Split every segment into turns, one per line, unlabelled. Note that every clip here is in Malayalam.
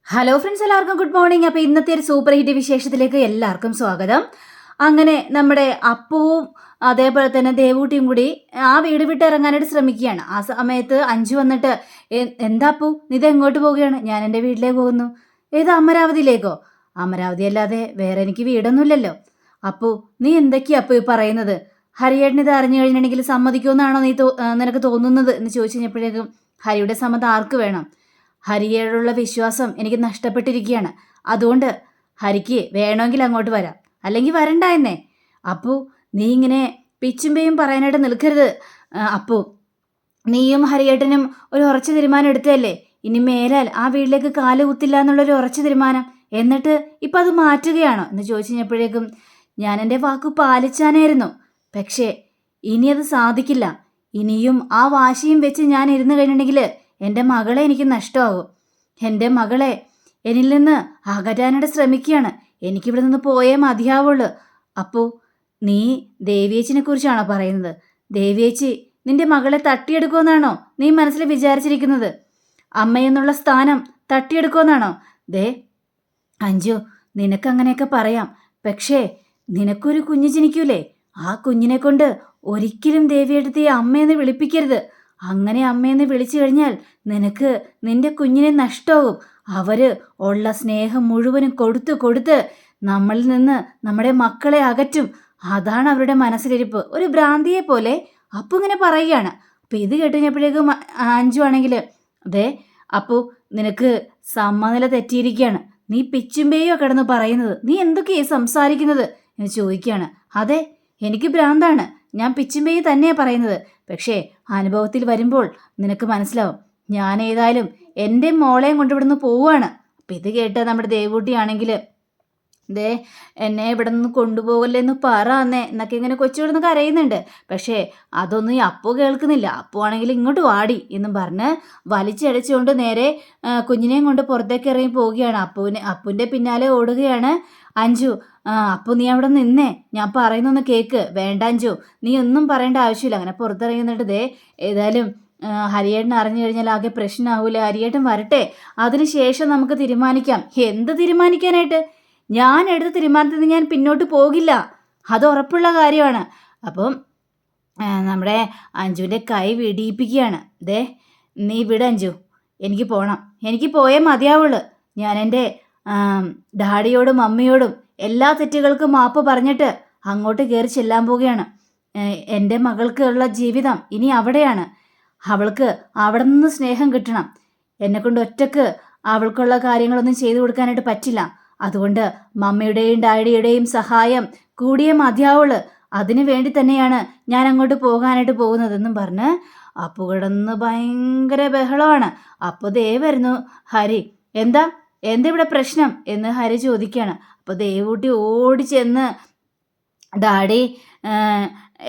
ഹലോ ഫ്രണ്ട്സ്, എല്ലാവർക്കും ഗുഡ് മോർണിംഗ്. അപ്പോൾ ഇന്നത്തെ ഒരു സൂപ്പർ ഹിറ്റ് വിശേഷത്തിലേക്ക് എല്ലാവർക്കും സ്വാഗതം. അങ്ങനെ നമ്മുടെ അപ്പുവും അതേപോലെ തന്നെ ദേവൂട്ടിയും കൂടി ആ വീട് വിട്ട് ഇറങ്ങാനായിട്ട് ശ്രമിക്കുകയാണ്. ആ സമയത്ത് അഞ്ചു വന്നിട്ട് എന്താ അപ്പു, നീ ഇത് എങ്ങോട്ട് പോവുകയാണ്? ഞാൻ എൻ്റെ വീട്ടിലേക്ക് പോകുന്നു. ഏത്, അമരാവതിയിലേക്കോ? അമരാവതി അല്ലാതെ വേറെ എനിക്ക് വീടൊന്നുമില്ലല്ലോ. അപ്പു, നീ എന്തൊക്കെയാ അപ്പു പറയുന്നത്? ഹരിയേട്ടൻ ഇത് അറിഞ്ഞു കഴിഞ്ഞിട്ടുണ്ടെങ്കിൽ സമ്മതിക്കുമെന്നാണോ നിനക്ക് തോന്നുന്നത് എന്ന് ചോദിച്ചു കഴിഞ്ഞപ്പോഴേക്കും ഹരിയുടെ സമ്മതം ആർക്ക് വേണം? ഹരിയോടുള്ള വിശ്വാസം എനിക്ക് നഷ്ടപ്പെട്ടിരിക്കുകയാണ്. അതുകൊണ്ട് ഹരിക്ക് വേണമെങ്കിൽ അങ്ങോട്ട് വരാം, അല്ലെങ്കിൽ വരണ്ട എന്നേ. അപ്പു, നീ ഇങ്ങനെ പിച്ചുമ്പയും പറയാനായിട്ട് നിൽക്കരുത്. അപ്പു, നീയും ഹരിയേട്ടനും ഒരു ഉറച്ച തീരുമാനം എടുത്തതല്ലേ, ഇനി മേലാൽ ആ വീട്ടിലേക്ക് കാല് കുത്തില്ല എന്നുള്ളൊരു ഉറച്ച തീരുമാനം. എന്നിട്ട് ഇപ്പം അത് മാറ്റുകയാണോ എന്ന് ചോദിച്ചു കഴിഞ്ഞപ്പോഴേക്കും ഞാൻ എൻ്റെ വാക്ക് പാലിച്ചാനായിരുന്നു. പക്ഷേ ഇനി അത് സാധിക്കില്ല. ഇനിയും ആ വാശിയും വെച്ച് ഞാൻ ഇരുന്ന് കഴിഞ്ഞിട്ടുണ്ടെങ്കിൽ എൻ്റെ മകളെ എനിക്ക് നഷ്ടമാകും. എൻ്റെ മകളെ എന്നിൽ നിന്ന് അകറ്റാനായിട്ട് ശ്രമിക്കുകയാണ്. എനിക്കിവിടെ നിന്ന് പോയേ മതിയാവുള്ളൂ. അപ്പോൾ നീ ദേവിയേച്ചിനെ കുറിച്ചാണോ പറയുന്നത്? ദേവിയേച്ചി നിന്റെ മകളെ തട്ടിയെടുക്കുമെന്നാണോ നീ മനസ്സിൽ വിചാരിച്ചിരിക്കുന്നത്? അമ്മയെന്നുള്ള സ്ഥാനം തട്ടിയെടുക്കുമെന്നാണോ? ദേ അഞ്ജു, നിനക്കങ്ങനെയൊക്കെ പറയാം, പക്ഷേ നിനക്കൊരു കുഞ്ഞ് ജനിക്കൂലേ? ആ കുഞ്ഞിനെ കൊണ്ട് ഒരിക്കലും ദേവിയെടുത്ത് അമ്മയെന്ന് വിളിപ്പിക്കരുത്. അങ്ങനെ അമ്മയെന്ന് വിളിച്ചു കഴിഞ്ഞാൽ നിനക്ക് നിന്റെ കുഞ്ഞിനെ നഷ്ടമാകും. അവര് ഉള്ള സ്നേഹം മുഴുവനും കൊടുത്ത് നമ്മളിൽ നിന്ന് നമ്മുടെ മക്കളെ അകറ്റും. അതാണ് അവരുടെ മനസ്സിലിരിപ്പ്. ഒരു ഭ്രാന്തിയെ പോലെ അപ്പു ഇങ്ങനെ പറയുകയാണ്. അപ്പം ഇത് കേട്ടുകഴിഞ്ഞപ്പോഴേക്കും അഞ്ചു ആണെങ്കിൽ, അതെ അപ്പു, നിനക്ക് സമനില തെറ്റിയിരിക്കുകയാണ്. നീ പിച്ചുമ്പേയോ കിടന്ന് പറയുന്നത്, നീ എന്തൊക്കെയാ സംസാരിക്കുന്നത് എന്ന് ചോദിക്കുകയാണ്. അതെ, എനിക്ക് ഭ്രാന്താണ്, ഞാൻ പിച്ചുമ്പേയി തന്നെയാണ് പറയുന്നത്. പക്ഷേ അനുഭവത്തിൽ വരുമ്പോൾ നിനക്ക് മനസ്സിലാവും. ഞാൻ ഏതായാലും എൻ്റെ മോളെയും കൊണ്ട് ഇവിടുന്ന് പോവുകയാണ്. അപ്പം ഇത് കേട്ട് നമ്മുടെ ദേവൂട്ടിയാണെങ്കിൽ, ദേ എന്നെ ഇവിടെ നിന്ന് കൊണ്ടുപോകല്ലെന്ന് പറ എന്നേ എന്നൊക്കെ ഇങ്ങനെ കൊച്ചിവിടുന്ന് കരയുന്നുണ്ട്. പക്ഷേ അതൊന്നും ഈ അപ്പു കേൾക്കുന്നില്ല. അപ്പു ആണെങ്കിൽ ഇങ്ങോട്ട് വാടി എന്നും പറഞ്ഞ് വലിച്ചടച്ചുകൊണ്ട് നേരെ കുഞ്ഞിനെയും കൊണ്ട് പുറത്തേക്ക് ഇറങ്ങി പോവുകയാണ്. അപ്പുവിൻ്റെ പിന്നാലെ ഓടുകയാണ് അഞ്ജു. അപ്പു, നീ അവിടെ നിന്നേ, ഞാൻ പറയുന്നൊന്ന് കേക്ക്. വേണ്ട അഞ്ജു, നീ ഒന്നും പറയേണ്ട ആവശ്യമില്ല. അങ്ങനെ പുറത്തിറങ്ങുന്നിട്ട് ദേ ഏതായാലും ഹരിയേട്ടൻ അറിഞ്ഞു കഴിഞ്ഞാൽ ആകെ പ്രശ്നമാവൂലേ. ഹരിയേട്ടൻ വരട്ടെ, അതിനുശേഷം നമുക്ക് തീരുമാനിക്കാം. എന്ത് തീരുമാനിക്കാനായിട്ട്? ഞാൻ എടുത്ത തീരുമാനത്തിൽ നിന്ന് ഞാൻ പിന്നോട്ട് പോകില്ല, അത് ഉറപ്പുള്ള കാര്യമാണ്. അപ്പം നമ്മുടെ അഞ്ജുവിൻ്റെ കൈ വെടിയിപ്പിക്കുകയാണ്. ദേ നീ വിട് അഞ്ജു, എനിക്ക് പോകണം, എനിക്ക് പോയേ മതിയാവുള്ളൂ. ഞാൻ എൻ്റെ ഡാഡിയോടും അമ്മയോടും എല്ലാ തെറ്റുകൾക്കും മാപ്പ് പറഞ്ഞിട്ട് അങ്ങോട്ട് കയറി ചെല്ലാൻ പോവുകയാണ്. എൻ്റെ മകൾക്കുള്ള ജീവിതം ഇനി അവിടെയാണ്. അവൾക്ക് അവിടെ നിന്ന് സ്നേഹം കിട്ടണം. എന്നെക്കൊണ്ട് ഒറ്റക്ക് അവൾക്കുള്ള കാര്യങ്ങളൊന്നും ചെയ്തു കൊടുക്കാനായിട്ട് പറ്റില്ല. അതുകൊണ്ട് മമ്മയുടെയും ഡാഡിയുടെയും സഹായം കൂടിയേ മതിയാവുള്ളൂ. അതിനു വേണ്ടി തന്നെയാണ് ഞാൻ അങ്ങോട്ട് പോകാനായിട്ട് പോകുന്നതെന്നും പറഞ്ഞ് അപ്പു കിടന്ന് ഭയങ്കര ബഹളമാണ്. അപ്പോൾ ദേ വരുന്നു ഹരി. എന്താ ഇവിടെ പ്രശ്നം എന്ന് ഹരി ചോദിക്കുകയാണ്. അപ്പോൾ ദേവൂട്ടി ഓടി ചെന്ന്, ഡാഡി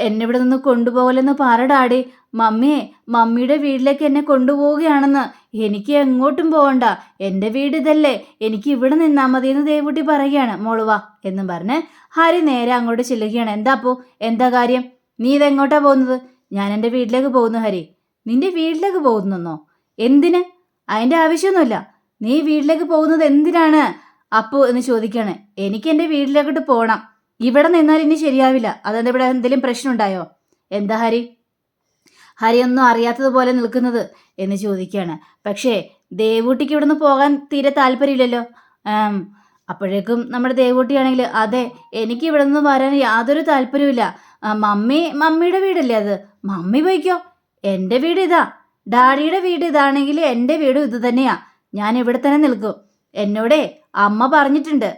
എന്നെ ഇവിടെ നിന്ന് കൊണ്ടുപോകലെന്ന് പറ ഡാഡി. മമ്മിയുടെ വീട്ടിലേക്ക് എന്നെ കൊണ്ടുപോവുകയാണെന്ന്. എനിക്ക് എങ്ങോട്ടും പോകണ്ട, എൻ്റെ വീട് ഇതല്ലേ, എനിക്ക് ഇവിടെ നിന്നാൽ മതി എന്ന് ദേവൂട്ടി പറയുകയാണ്. മോളുവാ എന്നും പറഞ്ഞ് ഹരി നേരെ അങ്ങോട്ട് ചെല്ലുകയാണ്. എന്താ അപ്പോ, എന്താ കാര്യം? നീ ഇതെങ്ങോട്ടാ പോകുന്നത്? ഞാൻ എൻ്റെ വീട്ടിലേക്ക് പോകുന്നു. ഹരി, നിന്റെ വീട്ടിലേക്ക് പോകുന്നെന്നോ? എന്തിന്? അതിൻ്റെ ആവശ്യമൊന്നുമില്ല. നീ വീട്ടിലേക്ക് പോകുന്നത് എന്തിനാണ് അപ്പു എന്ന് ചോദിക്കുകയാണ്. എനിക്ക് എൻ്റെ വീട്ടിലേക്കോട്ട് പോകണം. ഇവിടെ നിന്നാൽ ഇനി ശരിയാവില്ല. അതെന്താ, ഇവിടെ എന്തെങ്കിലും പ്രശ്നം ഉണ്ടായോ? എന്താ ഹരി ഒന്നും അറിയാത്തതുപോലെ നിൽക്കുന്നത് എന്ന് ചോദിക്കുകയാണ്. പക്ഷേ ദേവൂട്ടിക്ക് ഇവിടുന്ന് പോകാൻ തീരെ താല്പര്യമില്ലല്ലോ. അപ്പോഴേക്കും നമ്മുടെ ദേവൂട്ടിയാണെങ്കിൽ, അതെ, എനിക്ക് ഇവിടെ നിന്ന് വരാൻ യാതൊരു താല്പര്യമില്ല. മമ്മിയുടെ വീടല്ലേ അത്, മമ്മി പോയിക്കോ. എൻ്റെ വീട് ഇതാ, ഡാഡിയുടെ വീട് ഇതാണെങ്കിൽ എൻ്റെ വീടും ഇത് തന്നെയാ. ഞാൻ ഇവിടെ തന്നെ നിൽക്കും. എന്നോടേ അമ്മ പറഞ്ഞിട്ടുണ്ട്,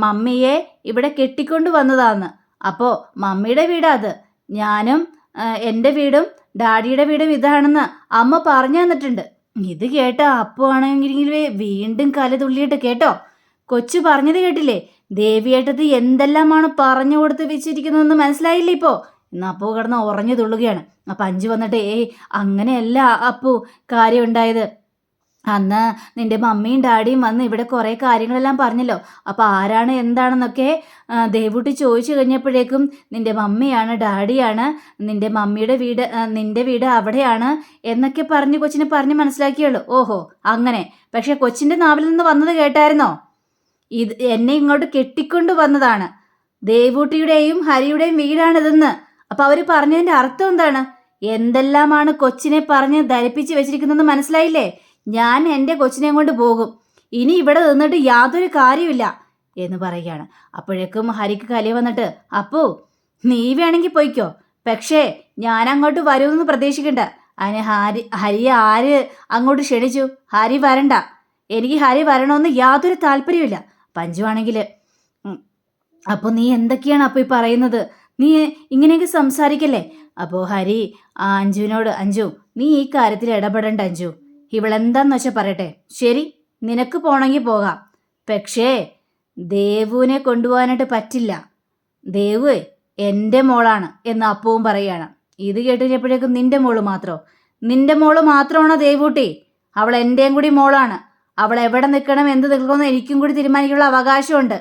മമ്മിയെ ഇവിടെ കെട്ടിക്കൊണ്ട് വന്നതാന്ന്. അപ്പോൾ മമ്മിയുടെ വീടാ അത്. ഞാനും എൻ്റെ വീടും ഡാഡിയുടെ വീടും ഇതാണെന്ന് അമ്മ പറഞ്ഞു തന്നിട്ടുണ്ട്. ഇത് കേട്ട അപ്പു ആണെങ്കിൽ വീണ്ടും കല തുള്ളിയിട്ട്, കേട്ടോ, കൊച്ചു പറഞ്ഞത് കേട്ടില്ലേ? ദേവിയേട്ടത് എന്തെല്ലാമാണ് പറഞ്ഞു കൊടുത്ത് വെച്ചിരിക്കുന്നതെന്ന് മനസ്സിലായില്ലേ ഇപ്പോൾ? എന്നാൽ അപ്പു കിടന്ന് ഉറഞ്ഞു തുള്ളുകയാണ്. അപ്പം അഞ്ചു വന്നിട്ട്, അങ്ങനെയല്ല അപ്പു കാര്യം ഉണ്ടായത്. അന്ന് നിന്റെ മമ്മിയും ഡാഡിയും വന്ന് ഇവിടെ കുറേ കാര്യങ്ങളെല്ലാം പറഞ്ഞല്ലോ. അപ്പോൾ ആരാണ് എന്താണെന്നൊക്കെ ദേവൂട്ടി ചോദിച്ചു കഴിഞ്ഞപ്പോഴേക്കും നിന്റെ മമ്മിയാണ്, ഡാഡിയാണ്, നിന്റെ മമ്മിയുടെ വീട്, നിന്റെ വീട് അവിടെയാണ് എന്നൊക്കെ പറഞ്ഞ് കൊച്ചിനെ പറഞ്ഞ് മനസ്സിലാക്കിയുള്ളൂ. ഓഹോ, അങ്ങനെ. പക്ഷെ കൊച്ചിൻ്റെ നാവിൽ നിന്ന് വന്നത് കേട്ടായിരുന്നോ? ഇത് എന്നെ ഇങ്ങോട്ട് കെട്ടിക്കൊണ്ട് വന്നതാണ്, ദേവൂട്ടിയുടെയും ഹരിയുടെയും വീടാണിതെന്ന്. അപ്പോൾ അവർ പറഞ്ഞതിൻ്റെ അർത്ഥം എന്താണ്? എന്തെല്ലാമാണ് കൊച്ചിനെ പറഞ്ഞ് ധരിപ്പിച്ച് വെച്ചിരിക്കുന്നതെന്ന് മനസ്സിലായില്ലേ? ഞാൻ എൻ്റെ കൊച്ചിനെയും കൊണ്ട് പോകും, ഇനി ഇവിടെ നിന്നിട്ട് യാതൊരു കാര്യമില്ല എന്ന് പറയുകയാണ്. അപ്പോഴേക്കും ഹരിക്ക് കലി വന്നിട്ട്, അപ്പോ നീ വേണമെങ്കിൽ പോയിക്കോ, പക്ഷേ ഞാൻ അങ്ങോട്ട് വരുമെന്ന് പ്രതീക്ഷിക്കണ്ട. അതിന് ഹരിയെ ആര് അങ്ങോട്ട് ക്ഷണിച്ചു? ഹരി വരണ്ട, എനിക്ക് ഹരി വരണമെന്ന് യാതൊരു താല്പര്യമില്ല. പഞ്ചു ആണെങ്കിൽ, അപ്പോൾ നീ എന്തൊക്കെയാണ് അപ്പോൾ ഈ പറയുന്നത്? നീ ഇങ്ങനെയൊക്കെ സംസാരിക്കല്ലേ? അപ്പോൾ ഹരി അഞ്ജുവിനോട്, അഞ്ജു നീ ഈ കാര്യത്തിൽ ഇടപെടണ്ട അഞ്ജു, ഇവളെന്താന്ന് വെച്ചാൽ പറയട്ടെ. ശരി, നിനക്ക് പോണെങ്കിൽ പോകാം, പക്ഷേ ദേവുവിനെ കൊണ്ടുപോകാനായിട്ട് പറ്റില്ല. ദേവ് എൻ്റെ മോളാണ് എന്ന് അപ്പവും പറയുകയാണ്. ഇത് കേട്ട് കഴിഞ്ഞപ്പോഴേക്കും നിന്റെ മോള് മാത്രമാണോ ദേവൂട്ടി? അവൾ എൻ്റെയും കൂടി മോളാണ്. അവൾ എവിടെ നിൽക്കണം, എന്ത് നിൽക്കണമെന്ന് എനിക്കും കൂടി തീരുമാനിക്കാനുള്ള അവകാശമുണ്ട്.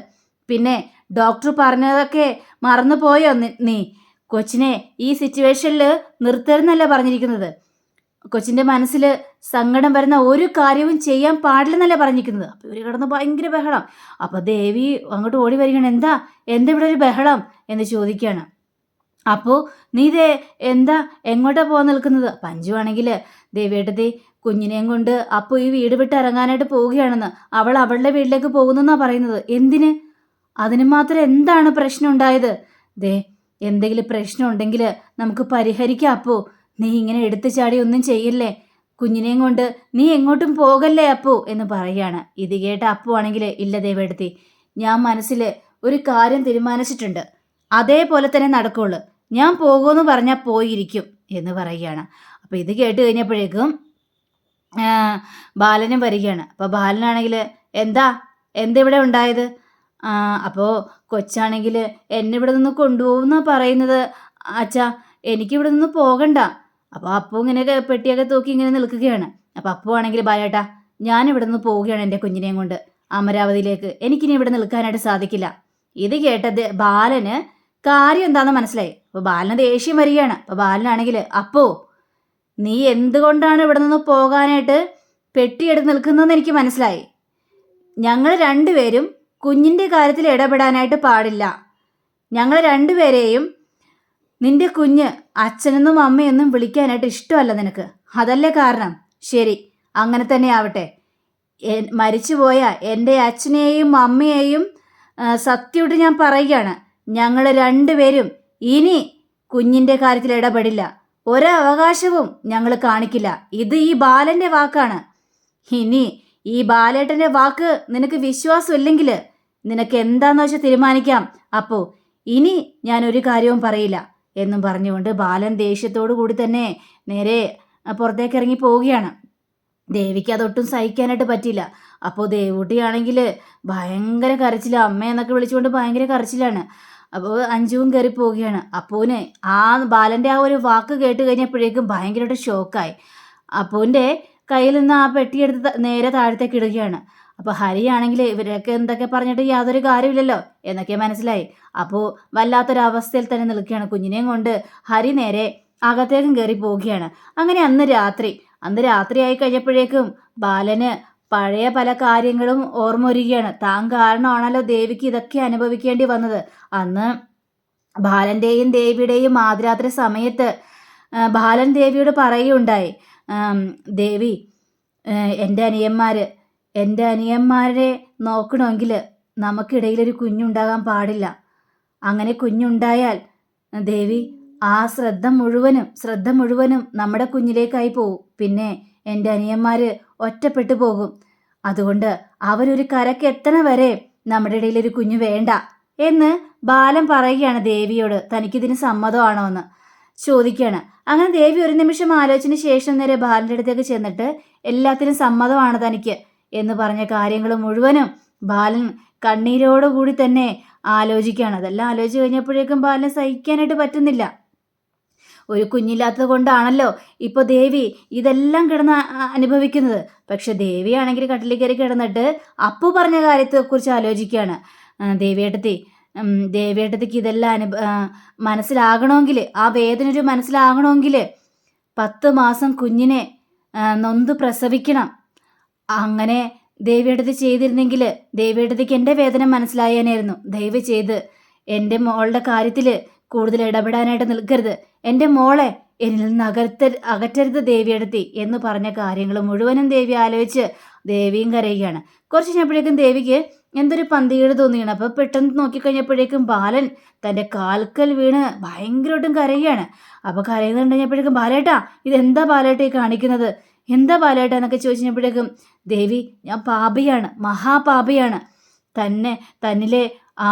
പിന്നെ ഡോക്ടർ പറഞ്ഞതൊക്കെ മറന്നു പോയോ നീ? കൊച്ചിനെ ഈ സിറ്റുവേഷനിൽ നിർത്തരുന്നല്ല പറഞ്ഞിരിക്കുന്നത്. കൊച്ചിൻ്റെ മനസ്സിൽ സങ്കടം വരുന്ന ഒരു കാര്യവും ചെയ്യാൻ പാടില്ലെന്നല്ല പറഞ്ഞിരിക്കുന്നത്. അപ്പോൾ ഇവർ കിടന്ന് ഭയങ്കര ബഹളം. അപ്പോൾ ദേവി അങ്ങോട്ട് ഓടി വരികയാണ്. എന്താ ഇവിടെ ഒരു ബഹളം എന്ന് ചോദിക്കുകയാണ്. അപ്പോൾ നീ എന്താ എങ്ങോട്ടാണ് പോകാൻ നിൽക്കുന്നത്? പഞ്ചു ആണെങ്കിൽ, ദേവിയേട്ടത്തി കുഞ്ഞിനെയും കൊണ്ട് അപ്പോൾ ഈ വീട് വിട്ട് ഇറങ്ങാനായിട്ട് പോവുകയാണെന്ന്, അവൾ അവളുടെ വീട്ടിലേക്ക് പോകുന്നെന്നാണ് പറയുന്നത്. എന്തിന്? അതിന് മാത്രം എന്താണ് പ്രശ്നം ഉണ്ടായത്? എന്തെങ്കിലും പ്രശ്നം ഉണ്ടെങ്കിൽ നമുക്ക് പരിഹരിക്കാം. അപ്പോൾ നീ ഇങ്ങനെ എടുത്തു ചാടി ഒന്നും ചെയ്യില്ലേ, കുഞ്ഞിനെയും കൊണ്ട് നീ എങ്ങോട്ടും പോകല്ലേ അപ്പു എന്ന് പറയുകയാണ്. ഇത് കേട്ട അപ്പു ആണെങ്കിൽ, ഇല്ല ദേവേടത്തി, ഞാൻ മനസ്സിൽ ഒരു കാര്യം തീരുമാനിച്ചിട്ടുണ്ട്, അതേപോലെ തന്നെ നടക്കുള്ളൂ, ഞാൻ പോകുമെന്ന് പറഞ്ഞാൽ പോയിരിക്കും എന്ന് പറയുകയാണ്. അപ്പോൾ ഇത് കേട്ട് കഴിഞ്ഞപ്പോഴേക്കും ബാലനും വരികയാണ്. അപ്പോൾ ബാലനാണെങ്കിൽ, എന്താ ഇവിടെ ഉണ്ടായത്? അപ്പോൾ കൊച്ചാണെങ്കിൽ, എന്നെ ഇവിടെ നിന്ന് കൊണ്ടുപോകുമെന്നാണ് പറയുന്നത് അച്ഛാ, എനിക്കിവിടെ നിന്ന് പോകണ്ട. അപ്പോൾ അപ്പു ഇങ്ങനെ പെട്ടിയൊക്കെ തൂക്കി ഇങ്ങനെ നിൽക്കുകയാണ്. അപ്പോൾ അപ്പു ആണെങ്കിൽ, ബാലേട്ടാ ഞാനിവിടെ നിന്ന് പോവുകയാണ് എൻ്റെ കുഞ്ഞിനെയും കൊണ്ട് അമരാവതിയിലേക്ക്, എനിക്കിനി ഇവിടെ നിൽക്കാനായിട്ട് സാധിക്കില്ല. ഇത് കേട്ടത് ബാലന് കാര്യം എന്താണെന്ന് മനസ്സിലായി. അപ്പോൾ ബാലന് ദേഷ്യം വരികയാണ്. അപ്പോൾ ബാലനാണെങ്കിൽ, അപ്പോ നീ എന്തുകൊണ്ടാണ് ഇവിടെ നിന്ന് പോകാനായിട്ട് പെട്ടിയെടുത്ത് നിൽക്കുന്നതെന്ന് എനിക്ക് മനസ്സിലായി. ഞങ്ങൾ രണ്ടുപേരും കുഞ്ഞിൻ്റെ കാര്യത്തിൽ ഇടപെടാനായിട്ട് പാടില്ല. ഞങ്ങൾ രണ്ടുപേരെയും നിന്റെ കുഞ്ഞ് അച്ഛനെന്നും അമ്മയെന്നും വിളിക്കാനായിട്ട് ഇഷ്ടമല്ല നിനക്ക്, അതല്ലേ കാരണം? ശരി, അങ്ങനെ തന്നെ ആവട്ടെ. മരിച്ചുപോയ എൻ്റെ അച്ഛനെയും അമ്മയെയും സത്യമായിട്ട് ഞാൻ പറയുകയാണ്, ഞങ്ങൾ രണ്ടുപേരും ഇനി കുഞ്ഞിൻ്റെ കാര്യത്തിൽ ഇടപെടില്ല, ഒരവകാശവും ഞങ്ങൾ കാണിക്കില്ല. ഇത് ഈ ബാലൻ്റെ വാക്കാണ്. ഇനി ഈ ബാലേട്ടൻ്റെ വാക്ക് നിനക്ക് വിശ്വാസമില്ലെങ്കിൽ നിനക്ക് എന്താണെന്ന് വെച്ചാൽ തീരുമാനിക്കാം. അപ്പോൾ ഇനി ഞാനൊരു കാര്യവും പറയില്ല എന്നും പറഞ്ഞുകൊണ്ട് ബാലൻ ദേഷ്യത്തോടു കൂടി തന്നെ നേരെ പുറത്തേക്ക് ഇറങ്ങി പോവുകയാണ്. ദേവിക്ക് അതൊട്ടും സഹിക്കാനായിട്ട് പറ്റില്ല. അപ്പോൾ ദേവൂട്ടിയാണെങ്കിൽ ഭയങ്കര കരച്ചിലാണ്, അമ്മയെന്നൊക്കെ വിളിച്ചുകൊണ്ട് ഭയങ്കര കരച്ചിലാണ്. അപ്പോൾ അഞ്ജുവും കയറി പോവുകയാണ്. അപ്പൂന് ആ ബാലൻ്റെ ആ ഒരു വാക്ക് കേട്ട് കഴിഞ്ഞപ്പോഴേക്കും ഭയങ്കരമായിട്ട് ഷോക്കായി. അപ്പൂൻ്റെ കയ്യിൽ നിന്ന് ആ പെട്ടിയെടുത്ത് നേരെ താഴത്തേക്ക് ഇടുകയാണ്. അപ്പോൾ ഹരിയാണെങ്കിൽ, ഇവരൊക്കെ എന്തൊക്കെ പറഞ്ഞിട്ട് യാതൊരു കാര്യമില്ലല്ലോ എന്നൊക്കെ മനസ്സിലായി. അപ്പോൾ വല്ലാത്തൊരവസ്ഥയിൽ തന്നെ നിൽക്കുകയാണ്. കുഞ്ഞിനെയും കൊണ്ട് ഹരി നേരെ അകത്തേക്കും കയറി പോവുകയാണ്. അങ്ങനെ അന്ന് രാത്രിയായി കഴിഞ്ഞപ്പോഴേക്കും ബാലന് പഴയ പല കാര്യങ്ങളും ഓർമ്മ വരികയാണ്. താൻ കാരണമാണല്ലോ ദേവിക്ക് ഇതൊക്കെ അനുഭവിക്കേണ്ടി വന്നത്. അന്ന് ബാലൻ്റെയും ദേവിയുടെയും ആദ്യരാത്രി സമയത്ത് ബാലൻ ദേവിയോട് പറയുകയുണ്ടായി, ദേവി എൻ്റെ അനിയന്മാരെ നോക്കണമെങ്കിൽ നമുക്കിടയിലൊരു കുഞ്ഞുണ്ടാകാൻ പാടില്ല. അങ്ങനെ കുഞ്ഞുണ്ടായാൽ ദേവി ആ ശ്രദ്ധ മുഴുവനും നമ്മുടെ കുഞ്ഞിലേക്കായി പോവും. പിന്നെ എൻ്റെ അനിയന്മാർ ഒറ്റപ്പെട്ടു പോകും. അതുകൊണ്ട് അവരൊരു കരക്ക് എത്തണ വരെ നമ്മുടെ ഇടയിലൊരു കുഞ്ഞു വേണ്ട എന്ന് ബാലൻ പറയുകയാണ് ദേവിയോട്. തനിക്കിതിന് സമ്മതമാണോ എന്ന് ചോദിക്കുകയാണ്. അങ്ങനെ ദേവി ഒരു നിമിഷം ആലോചിച്ചതിന് ശേഷം നേരെ ബാലൻ്റെ അടുത്തേക്ക് ചെന്നിട്ട് എല്ലാത്തിനും സമ്മതമാണ് തനിക്ക് എന്ന് പറഞ്ഞ കാര്യങ്ങൾ മുഴുവനും ബാലൻ കണ്ണീരോടുകൂടി തന്നെ ആലോചിക്കുകയാണ്. അതെല്ലാം ആലോചിച്ച് കഴിഞ്ഞപ്പോഴേക്കും ബാലൻ സഹിക്കാനായിട്ട് പറ്റുന്നില്ല. ഒരു കുഞ്ഞില്ലാത്തത് കൊണ്ടാണല്ലോ ഇപ്പോൾ ദേവി ഇതെല്ലാം കിടന്ന് അനുഭവിക്കുന്നത്. പക്ഷെ ദേവിയാണെങ്കിൽ കട്ടിലിൽ കയറി കിടന്നിട്ട് അപ്പു പറഞ്ഞ കാര്യത്തെക്കുറിച്ച് ആലോചിക്കുകയാണ്. ദേവിയേട്ടത്തി ദേവിയേട്ടത്തിക്ക് ഇതെല്ലാം മനസ്സിലാകണമെങ്കിൽ, ആ വേദന ഒരു മനസ്സിലാകണമെങ്കിൽ 10 മാസം കുഞ്ഞിനെ നൊന്ത് പ്രസവിക്കണം. അങ്ങനെ ദേവിയേട്ടത്തി ചെയ്തിരുന്നെങ്കിൽ ദേവിയേട്ടത്തിക്ക് എൻ്റെ വേദന മനസ്സിലായേനായിരുന്നു. ദയവ് ചെയ്ത് എൻ്റെ മോളുടെ കാര്യത്തിൽ കൂടുതൽ ഇടപെടാനായിട്ട് നിൽക്കരുത്. എൻ്റെ മോളെ എന്നിൽ നിന്ന് അകറ്റരുത് ദേവിയെടുത്തി എന്ന് പറഞ്ഞ കാര്യങ്ങൾ മുഴുവനും ദേവി ആലോചിച്ച് ദേവിയും കരയുകയാണ്. കുറച്ച് കഴിഞ്ഞപ്പോഴേക്കും ദേവിക്ക് എന്തൊരു പന്തികേട് തോന്നിയാണ്. അപ്പോൾ പെട്ടെന്ന് നോക്കിക്കഴിഞ്ഞപ്പോഴേക്കും ബാലൻ തൻ്റെ കാൽക്കൽ വീണ് ഭയങ്കരമായിട്ടും കരയുകയാണ്. അപ്പോൾ കരയുന്നത് കഴിഞ്ഞപ്പോഴേക്കും ബാലേട്ടാ ഇതെന്താ ബാലേട്ട ഈ കാണിക്കുന്നത്, എന്താ ബാലേട്ട എന്നൊക്കെ ചോദിച്ചപ്പോഴേക്കും ദേവി ഞാൻ പാപിയാണ്, മഹാപാപിയാണ്. തന്നിലെ ആ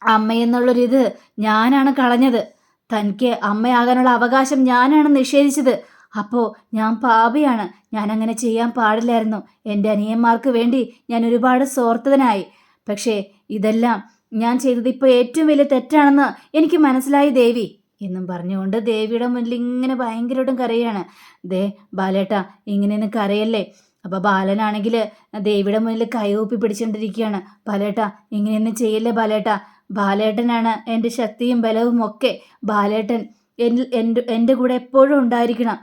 അമ്മയെന്നുള്ളൊരിത് ഞാനാണ് കളഞ്ഞത്. തനിക്ക് അമ്മയാകാനുള്ള അവകാശം ഞാനാണ് നിഷേധിച്ചത്. അപ്പോൾ ഞാൻ പാപിയാണ്, ഞാനങ്ങനെ ചെയ്യാൻ പാടില്ലായിരുന്നു. എൻ്റെ അനിയന്മാർക്ക് വേണ്ടി ഞാൻ ഒരുപാട് സ്വാർത്ഥനായി. പക്ഷേ ഇതെല്ലാം ഞാൻ ചെയ്തത് ഇപ്പോൾ ഏറ്റവും വലിയ തെറ്റാണെന്ന് എനിക്ക് മനസ്സിലായി ദേവി എന്നും പറഞ്ഞുകൊണ്ട് ദേവിയുടെ മുന്നിൽ ഇങ്ങനെ ഭയങ്കരമായിട്ടും കരയാണ്. ബാലേട്ട ഇങ്ങനെയൊന്നും കരയല്ലേ. അപ്പോൾ ബാലനാണെങ്കിൽ ദേവിയുടെ മുന്നിൽ കൈകൂപ്പി പിടിച്ചുകൊണ്ടിരിക്കുകയാണ്. ബാലേട്ട ഇങ്ങനെയൊന്നും ചെയ്യല്ലേ ബാലേട്ട, ബാലേട്ടനാണ് എൻ്റെ ശക്തിയും ബലവും ഒക്കെ. ബാലേട്ടൻ എൻ്റെ കൂടെ എപ്പോഴും ഉണ്ടായിരിക്കണം.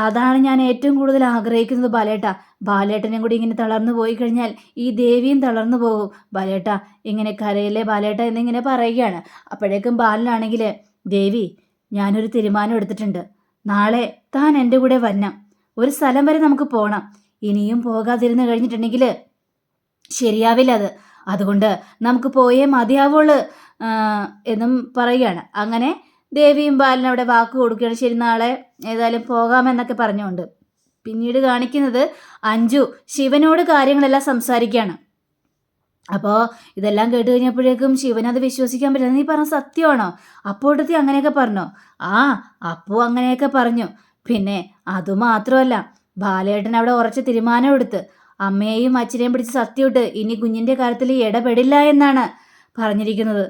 അതാണ് ഞാൻ ഏറ്റവും കൂടുതൽ ആഗ്രഹിക്കുന്നത് ബാലേട്ട. ബാലേട്ടനും കൂടി ഇങ്ങനെ തളർന്നു പോയി കഴിഞ്ഞാൽ ഈ ദേവിയും തളർന്നു പോകും. ബാലേട്ട ഇങ്ങനെ കരയില്ലേ ബാലേട്ട എന്നിങ്ങനെ പറയുകയാണ്. അപ്പോഴേക്കും ബാലനാണെങ്കിൽ ദേവി ഞാനൊരു തീരുമാനം എടുത്തിട്ടുണ്ട്. നാളെ താൻ എൻ്റെ കൂടെ വരണം. ഒരു സ്ഥലം വരെ നമുക്ക് പോകണം. ഇനിയും പോകാതിരുന്ന് കഴിഞ്ഞിട്ടുണ്ടെങ്കിൽ ശരിയാവില്ല അത്. അതുകൊണ്ട് നമുക്ക് പോയേ മതിയാവുള്ളൂ എന്നും പറയുകയാണ്. അങ്ങനെ ദേവിയും ബാലനും അവിടെ വാക്ക് കൊടുക്കുകയാണ്. ശരി നാളെ ഏതായാലും പോകാമെന്നൊക്കെ പറഞ്ഞുകൊണ്ട് പിന്നീട് കാണിക്കുന്നത് അഞ്ജു ശിവനോട് കാര്യങ്ങളെല്ലാം സംസാരിക്കുകയാണ്. അപ്പോൾ ഇതെല്ലാം കേട്ട് കഴിഞ്ഞപ്പോഴേക്കും ശിവനത് വിശ്വസിക്കാൻ പറ്റില്ല. നീ പറഞ്ഞ സത്യമാണോ? അപ്പോഴത്തെ അങ്ങനെയൊക്കെ പറഞ്ഞോ? അപ്പോ അങ്ങനെയൊക്കെ പറഞ്ഞു. പിന്നെ അതുമാത്രമല്ല, ബാലേട്ടൻ അവിടെ ഉറച്ച തീരുമാനമെടുത്ത് അമ്മയെയും അച്ഛനെയും പിടിച്ച് സത്യമിട്ട് ഇനി കുഞ്ഞിൻ്റെ കാര്യത്തിൽ ഇടപെടില്ല എന്നാണ് പറഞ്ഞിരിക്കുന്നത്.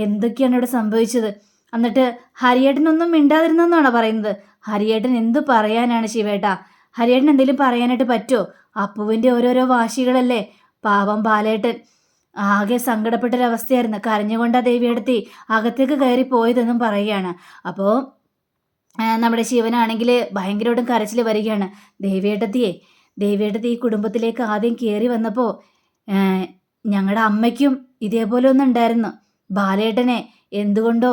എന്തൊക്കെയാണ് ഇവിടെ സംഭവിച്ചത്? എന്നിട്ട് ഹരിയേട്ടനൊന്നും മിണ്ടാതിരുന്നെന്നാണോ പറയുന്നത്? ഹരിയേട്ടൻ എന്ത് പറയാനാണ് ശിവേട്ട? ഹരിയേട്ടൻ എന്തെങ്കിലും പറയാനായിട്ട് പറ്റുമോ? അപ്പുവിൻ്റെ ഓരോരോ വാശികളല്ലേ. പാവം ബാലേട്ടൻ ആകെ സങ്കടപ്പെട്ടൊരവസ്ഥയായിരുന്നു. കരഞ്ഞുകൊണ്ടാ ദേവിയെടുത്തി അകത്തേക്ക് കയറി പോയതെന്നും പറയുകയാണ്. അപ്പോൾ നമ്മുടെ ശിവനാണെങ്കിൽ ഭയങ്കരമായിട്ടും കരച്ചിൽ വരികയാണ്. ദേവിയേട്ടത്തി ഈ കുടുംബത്തിലേക്ക് ആദ്യം കയറി വന്നപ്പോൾ ഞങ്ങളുടെ അമ്മയ്ക്കും ഇതേപോലെ ഒന്നും ഉണ്ടായിരുന്നു. ബാലേട്ടനെ എന്തുകൊണ്ടോ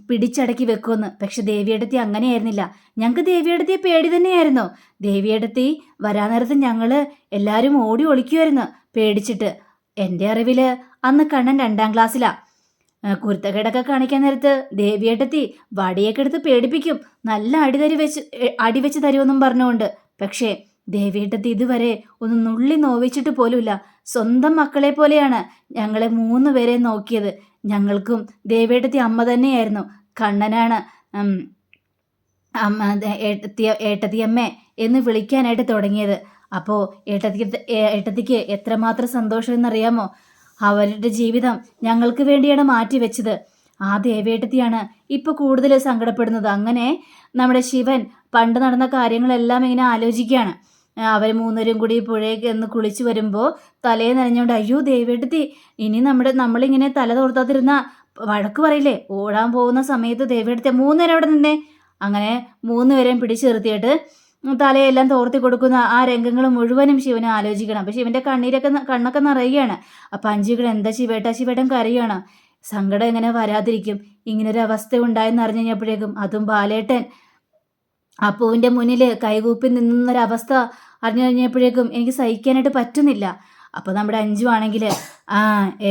പിടിച്ചടക്കി വെക്കുമെന്ന്. പക്ഷെ ദേവിയേട്ടത്തി അങ്ങനെയായിരുന്നില്ല. ഞങ്ങൾക്ക് ദേവിയേട്ടത്തിയെ പേടി തന്നെയായിരുന്നു. ദേവിയേട്ടത്തി വരാൻ നേരത്ത് ഞങ്ങൾ എല്ലാവരും ഓടി ഒളിക്കുമായിരുന്നു പേടിച്ചിട്ട്. എൻ്റെ അറിവിൽ അന്ന് കണ്ണൻ 2ാം ക്ലാസ്സിലാണ്. കുരുത്തക്കേടൊക്കെ കാണിക്കാൻ നേരത്ത് ദേവിയേട്ടത്തി വടിയൊക്കെ എടുത്ത് പേടിപ്പിക്കും. നല്ല അടി വെച്ച് തരുമെന്നും പറഞ്ഞുകൊണ്ട്. പക്ഷേ ദേവിയേട്ടത്തി ഇതുവരെ ഒന്ന് നുള്ളി നോവിച്ചിട്ട് പോലുമില്ല. സ്വന്തം മക്കളെ പോലെയാണ് ഞങ്ങളെ 3 പേരെ നോക്കിയത്. ഞങ്ങൾക്കും ദേവിയേട്ടത്തി അമ്മ തന്നെയായിരുന്നു. കണ്ണനാണ് ഏട്ടത്തിയമ്മേ എന്ന് വിളിക്കാനായിട്ട് തുടങ്ങിയത്. അപ്പോൾ ഏട്ടത്തിക്ക് എത്രമാത്രം സന്തോഷം എന്നറിയാമോ? അവരുടെ ജീവിതം ഞങ്ങൾക്ക് വേണ്ടിയാണ് മാറ്റിവെച്ചത്. ആ ദേവേട്ടത്തിയാണ് ഇപ്പോൾ കൂടുതൽ സങ്കടപ്പെടുന്നത്. അങ്ങനെ നമ്മുടെ ശിവൻ പണ്ട് നടന്ന കാര്യങ്ങളെല്ലാം ഇങ്ങനെ ആലോചിക്കുകയാണ്. അവർ 3 പേരും കൂടി പുഴയ്ക്ക് എന്ന് കുളിച്ചു വരുമ്പോൾ തലയെ നനഞ്ഞുകൊണ്ട് അയ്യോ ദേവേട്ടത്തി ഇനി നമ്മളിങ്ങനെ തല തോർത്താതിരുന്ന വഴക്ക് പറയില്ലേ. ഓടാൻ പോകുന്ന സമയത്ത് ദേവേട്ടത്തി 3 പേരും അവിടെ നിന്നേ. അങ്ങനെ 3 പേരെയും പിടിച്ചു നിർത്തിയിട്ട് തലയെല്ലാം തോർത്തി കൊടുക്കുന്ന ആ രംഗങ്ങൾ മുഴുവനും ശിവനെ ആലോചിക്കണം. അപ്പം ശിവൻ്റെ കണ്ണൊക്കെ നിറയുകയാണ്. അപ്പം അഞ്ജുകൾ എന്താ ശിവേട്ടൻ കരയുകയാണ്. സങ്കടം എങ്ങനെ വരാതിരിക്കും? ഇങ്ങനൊരു അവസ്ഥ ഉണ്ടായെന്ന് അറിഞ്ഞു കഴിഞ്ഞപ്പോഴേക്കും അതും ബാലേട്ടൻ അപ്പുവിൻ്റെ മുന്നിൽ കൈകൂപ്പി നിന്നൊരവസ്ഥ അറിഞ്ഞു കഴിഞ്ഞപ്പോഴേക്കും എനിക്ക് സഹിക്കാനായിട്ട് പറ്റുന്നില്ല. അപ്പോൾ നമ്മുടെ അഞ്ജു ആണെങ്കിൽ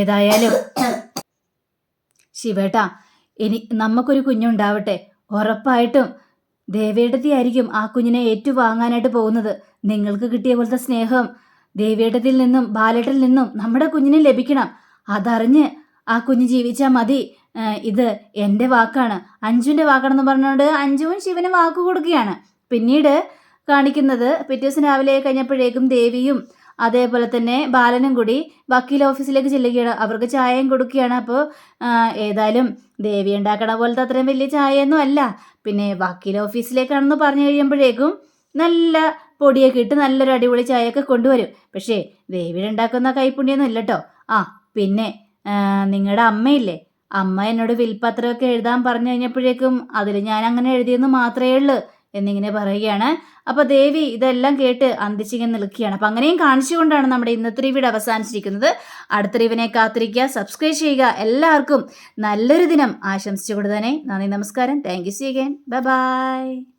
ഏതായാലും ശിവേട്ടാ ഇനി നമുക്കൊരു കുഞ്ഞുണ്ടാവട്ടെ. ഉറപ്പായിട്ടും ദേവേട്ടത്തിയായിരിക്കും ആ കുഞ്ഞിനെ ഏറ്റുവാങ്ങാനായിട്ട് പോകുന്നത്. നിങ്ങൾക്ക് കിട്ടിയ പോലത്തെ സ്നേഹം ദേവേട്ടത്തിൽ നിന്നും ബാലേട്ടനിൽ നിന്നും നമ്മുടെ കുഞ്ഞിന് ലഭിക്കണം. അതറിഞ്ഞ് ആ കുഞ്ഞ് ജീവിച്ചാൽ മതി. ഇത് എൻ്റെ വാക്കാണ്, അഞ്ജുവിൻ്റെ വാക്കാണെന്ന് പറഞ്ഞുകൊണ്ട് അഞ്ജുവും ശിവനും വാക്ക് കൊടുക്കുകയാണ്. പിന്നീട് കാണിക്കുന്നത് പിറ്റേ ദിവസം രാവിലെ കഴിഞ്ഞപ്പോഴേക്കും ദേവിയും അതേപോലെ തന്നെ ബാലനും കൂടി വക്കീൽ ഓഫീസിലേക്ക് ചെല്ലുകയാണ്. അവർക്ക് ചായയും കൊടുക്കുകയാണ്. അപ്പോൾ ഏതായാലും ദേവി ഉണ്ടാക്കണ പോലത്തെ അത്രയും വലിയ ചായയൊന്നും അല്ല. പിന്നെ വക്കീൽ ഓഫീസിലേക്കാണെന്ന് പറഞ്ഞു കഴിയുമ്പോഴേക്കും നല്ല പൊടിയൊക്കെ ഇട്ട് നല്ലൊരു അടിപൊളി ചായയൊക്കെ കൊണ്ടുവരും. പക്ഷേ ദേവിയുടെ ഉണ്ടാക്കുന്ന കൈപ്പുണ്യൊന്നും ഇല്ല കേട്ടോ. പിന്നെ നിങ്ങളുടെ അമ്മയില്ലേ, അമ്മ എന്നോട് വിൽപ്പത്രമൊക്കെ എഴുതാൻ പറഞ്ഞു കഴിഞ്ഞപ്പോഴേക്കും അതിൽ ഞാൻ അങ്ങനെ എഴുതിയെന്ന് മാത്രമേ ഉള്ളൂ എന്നിങ്ങനെ പറയുകയാണ്. അപ്പോൾ ദേവി ഇതെല്ലാം കേട്ട് അന്തിച്ചിങ്ങനെ നിൽക്കുകയാണ്. അപ്പം അങ്ങനെയും കാണിച്ചുകൊണ്ടാണ് നമ്മുടെ ഇന്നത്തെ റിവ്യൂടെ അവസാനിച്ചിരിക്കുന്നത്. അടുത്ത റിവ്യൂവിനെ കാത്തിരിക്കുക, സബ്സ്ക്രൈബ് ചെയ്യുക. എല്ലാവർക്കും നല്ലൊരു ദിനം ആശംസിച്ചുകൊണ്ട് തന്നെ നന്ദി, നമസ്കാരം. Thank you. See again. Bye by.